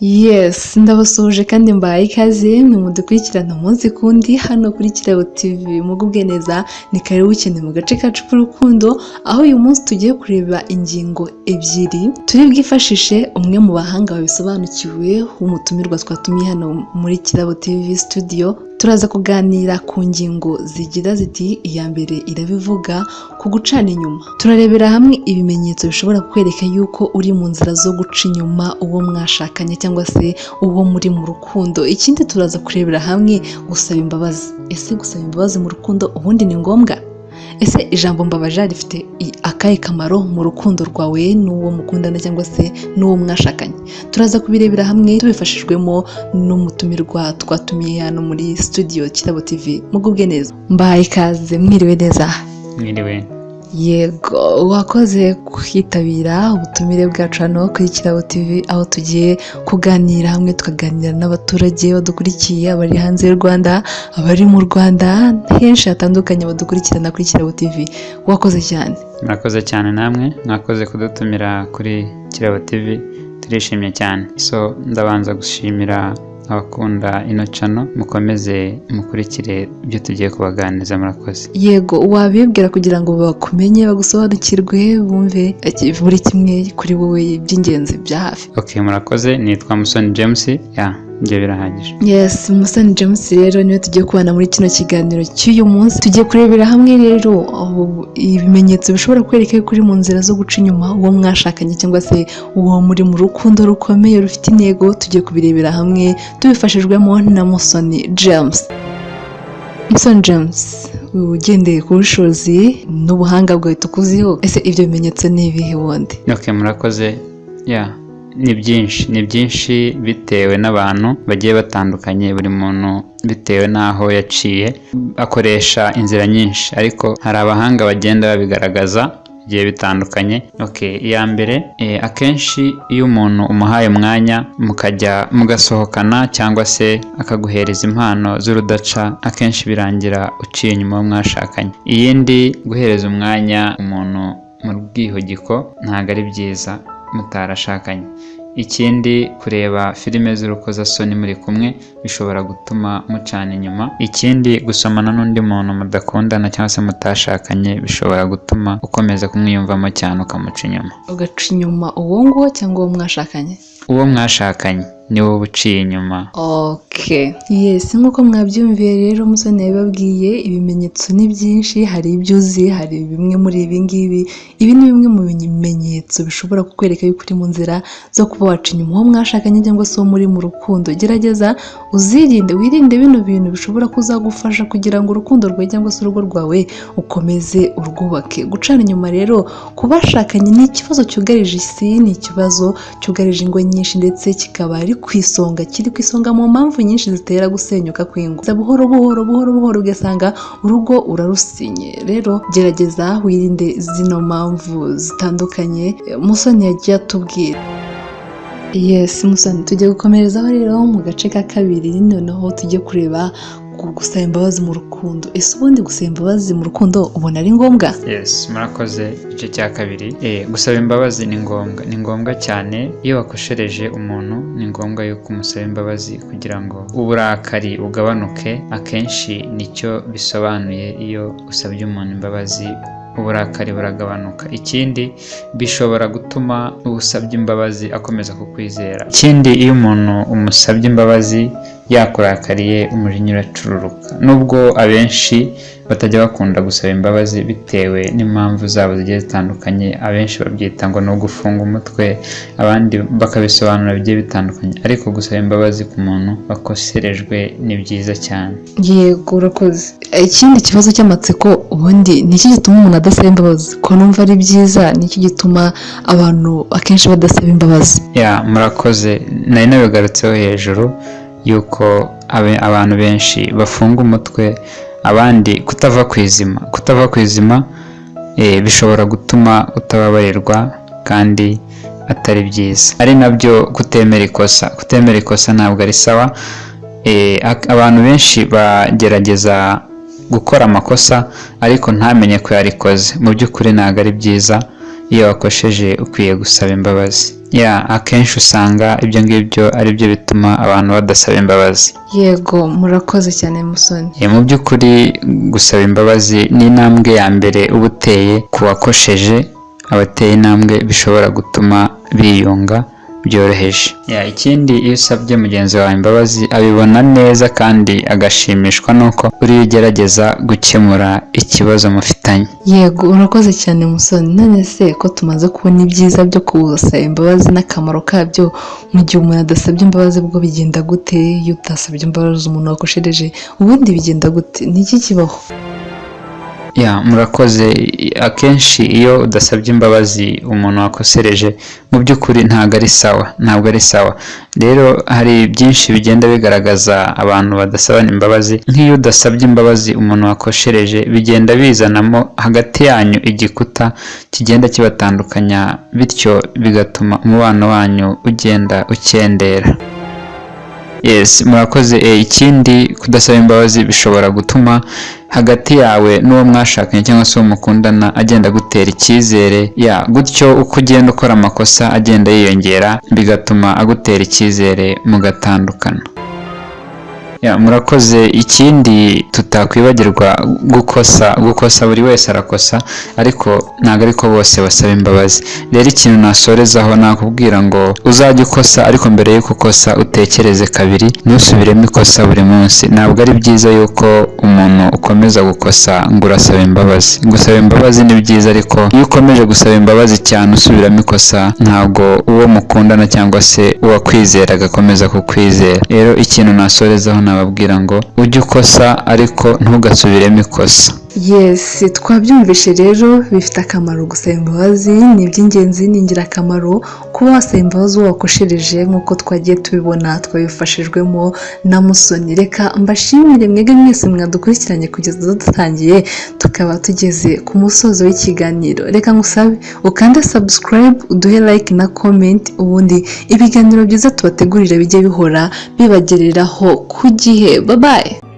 Yes, ndabasuhuje kandi mbaye ikaze mwe mudukurikirana umunsi kundi hano kuri Kirabo TV. Mugubwe neza, ni karibu cyane mu gace kacu k'urukundo, aho uyu munsi tugiye kureba ingingo ebyiri turi bwifashishe umwe mu bahanga babisobanukiwe w'umutumirwa twatumiye hano muri Kirabo TV studio. Turaza kuganira ku ngingo zigira ziti: iya mbere irabivuga ku gucana inyuma. Turarebera hamwe ibimenyetso bishobora kukwereka yuko uri mu nzira zo guca inyuma uwo mwashakanye cyangwa se uwo muri mu rukundo. Ikindi turaza kurebera hamwe gusaba imbabazi. Ese gusaba imbabazi mu rukundo ubundi ni ngombwa? Ese ijambo mbabaja rifite akahe kamaro mu rukundo rwawe n'uwo mukundana cyangwa se n'uwo mwashakanye? Turaza kubirebera hamwe tubifashijwemo n'umutumirwa twatumiye hano muri studio Kirabo TV. Mugubwe neza, mbaye ikaze, mwiriwe neza. Mwiriwe. Yego, wakoze kwitabira ubutumire bwacu hano kuri Kirabo TV, aho tugiye kuganira hamwe, tukaganira n'abaturage badukurikiye, abari hanze y'u Rwanda, abari mu Rwanda, henshi hatandukanye badukurikirana kuri Kirabo TV. Wakoze cyane. Murakoze cyane namwe, mwakoze kudutumira kuri Kirabo TV, turishimye cyane. So ndabanza gushimira abakunda ino channel, mukomeze mukurikire ibyo tugiye kubaganiriza. Murakoze. Yego, wabibwira kugira ngo bakumenye, bagusobanukirwe, bumve buri kimwe kuri wowe by'ingenzi bya hafi. Okay, murakoze. Nitwa Musoni James. Njye birahagije. Yes, Musoni James rero niwe tugiye kubana muri kino kiganiro cy'uyu munsi. Tugiye kurebera hamwe rero ibimenyetso bishobora kwereka ko uri mu nzira zo guca inyuma uwo mwashakanye cyangwa se uwo muri mu rukundo rukomeye rufite intego. Tugiye kubirebera hamwe tubifashijwemo na Musoni James. Musoni James, ugendeye ku bushobozi n'ubuhanga bwawe tukuziho, ese ibyo bimenyetso ni ibihe wundi? Okay, murakoze. Ni byinshi bitewe n'abantu bagiye batandukanye. Buri muntu bitewe n'aho yaciye akoresha inzira nyinshi, ariko hari abahanga bagenda babigaragaza bigiye bitandukanye. Okay, iya mbere, akenshi iyo umuntu umuhaye umwanya mukajya mugasohokana cyangwa se akaguhereza impano z'urudaca, akenshi birangira uciye inyuma uwo mwashakanye. Iyindi, guhereza umwanya umuntu mu bwihugiko ntabwo ari byiza mutarashakanye. Ikindi, kureba filime z'urukozasoni muri kumwe bishobora gutuma mucana inyuma. Ikindi, gusomana n'undi muntu mudakundana cyangwa se mutashakanye bishobora gutuma ukomeza kumwiyumvamo cyane ukamuca inyuma. Ugaca inyuma uwo nguwo cyangwa uwo mwashakanye? Uwo mwashakanye ni wowe uciye inyuma. Okay. Yes, nk'uko mwabyumviye rero Musoni yababwiye ibimenyetso ni byinshi, hari ibyo uzi, hari bimwe muri ibi ngibi. Ibi ni bimwe mu bimenyetso bishobora kukwereka yuko uri mu nzira zo kuba waca inyuma uwo mwashakanye cyangwa se uwo muri mu rukundo. Gerageza uzirinde, wirinde bino bintu bishobora kuzagufasha kugira ngo urukundo rwawe cyangwa se urugo rwawe ukomeze urwubake. Gucana inyuma rero ku bashakanye ni ikibazo cyugarije isi, ni ikibazo cyugarije ingo nyinshi, ndetse kikaba ari kiri ku isonga mu mpamvu nyinshi zitera gusenyuka kw'ingo. Buhoro ugasanga urugo urarusinye. Rero gerageza wirinde zino mpamvu zitandukanye Musoni yagiye atubwira. Yes, Musoni, tugiye gukomerezaho rero mu gace ka kabiri, noneho tugiye kureba gusaba imbabazi mu rukundo. Ese ubundi gusaba imbabazi mu rukundo ubona ari ngombwa? Yes, murakoze. Igice cya kabiri, gusaba imbabazi ni ngombwa cyane. Iyo wakoshereje umuntu ni ngombwa yuko umusaba imbabazi kugira ngo uburakari bugabanuke. Akenshi nicyo bisobanuye iyo usabye umuntu imbabazi, uburakari buragabanuka. Ikindi, bishobora gutuma usabye imbabazi akomeza kukwizera. Ikindi, iyo umuntu umusabye imbabazi yakurakariye, umujinya uracururuka. Nubwo abenshi batajya bakunda gusaba imbabazi bitewe n'impamvu zabo zigiye zitandukanye, abenshi babyita ngo ni ugufunga umutwe, abandi bakabisobanura bigiye bitandukanye, ariko gusaba imbabazi ku muntu wakoserejwe ni byiza cyane. Yego, urakoze. Ikindi kibazo cy'amatsiko, ubundi ni iki gituma umuntu adasaba imbabazi? Ko numva ari byiza, ni iki gituma abantu akenshi badasaba imbabazi? Murakoze. Nari nabigarutseho hejuru yuko abantu benshi bafunga umutwe, abandi kutava ku izima bishobora gutuma utababarirwa kandi atari byiza, ari nabyo kutemera ikosa ntabwo ari sawa. Abantu benshi bagerageza gukora amakosa ariko ntamenye ko yarikoze. Mu by'ukuri ntabwo ari byiza. iyo wakosheje ukwiye gusaba imbabazi. Akenshi usanga ibyo ngibyo ari byo bituma abantu badasaba imbabazi. Yego, murakoze cyane Musoni. Mu by'ukuri gusaba imbabazi ni intambwe ya mbere uba uteye ku wakosheje. Abateye intambwe bishobora gutuma biyunga byoroheje. Ikindi iyo usabye mugenzi wawe imbabazi abibona neza kandi agashimishwa nuko uri ugerageza gukemura ikibazo mufitanye. Yego, urakoze cyane Musoni. None se ko tumaze kubona ibyiza byo gusaba imbabazi n'akamaro kabyo, mu gihe umuntu adasabye imbabazi bwo bigenda gute? Iyo utasabye imbabazi umuntu wakoshereje ubundi bigenda gute? Ni iki kibaho? Murakoze. Akenshi iyo udasabye imbabazi umuntu wakosereje mu by'ukuri ntabwo ari sawa. Rero hari byinshi bigenda bigaragaza abantu badasabana imbabazi. Nk'iyo udasabye imbabazi umuntu wakoshereje bigenda bizanamo hagati yanyu igikuta kigenda kibatandukanya, bityo bigatuma umubano wanyu ugenda ukendera. Murakoze. Ikindi kudasaba imbabazi bishobora gutuma hagati yawe n'uwo mwashakanye cyangwa se uwo mukundana agenda gutera icyizere, gutyo uko ugenda ukora amakosa agenda yiyongera bigatuma agutera icyizere mugatandukana. Murakoze. Ikindi tutakwibagirwa gukosa buri wese arakosa, ariko ntabwo ariko bose basaba imbabazi. Rero ikintu nasorezaho nakubwira ngo uzajya ukosa, ariko mbere y'uko ukosa utekereze kabiri, ntusubiremo ikosa buri munsi. Ntabwo ari byiza yuko umuntu ukomeza gukosa ngo urasaba imbabazi. Gusaba imbabazi ni byiza, ariko iyo ukomeje gusaba imbabazi cyane usubiramo ikosa, ntabwo uwo mukundana cyangwa se uwakwizera agakomeza kukwizera. Rero ikintu nasorezaho nababwira ngo ujye ukosa ariko ntugasubiremo ikosa. Twabyumvishe rero bifite akamaro gusaba imbabazi. Ni iby'ingenzi, ni ingirakamaro kuba wasaba imbabazi uwo wakoshereje, nk'uko twagiye tubibona twabifashijwemo na Musoni. Reka mbashimire mwebwe mwese mwadukurikiranye kugeza dutangiye tukaba tugeze ku musozo w'ikiganiro. Reka ngusabe ukande subscribe, uduhe like na comment, ubundi ibiganiro byiza tubategurira bijye bihora bibagereraho ku gihe. Bye bye.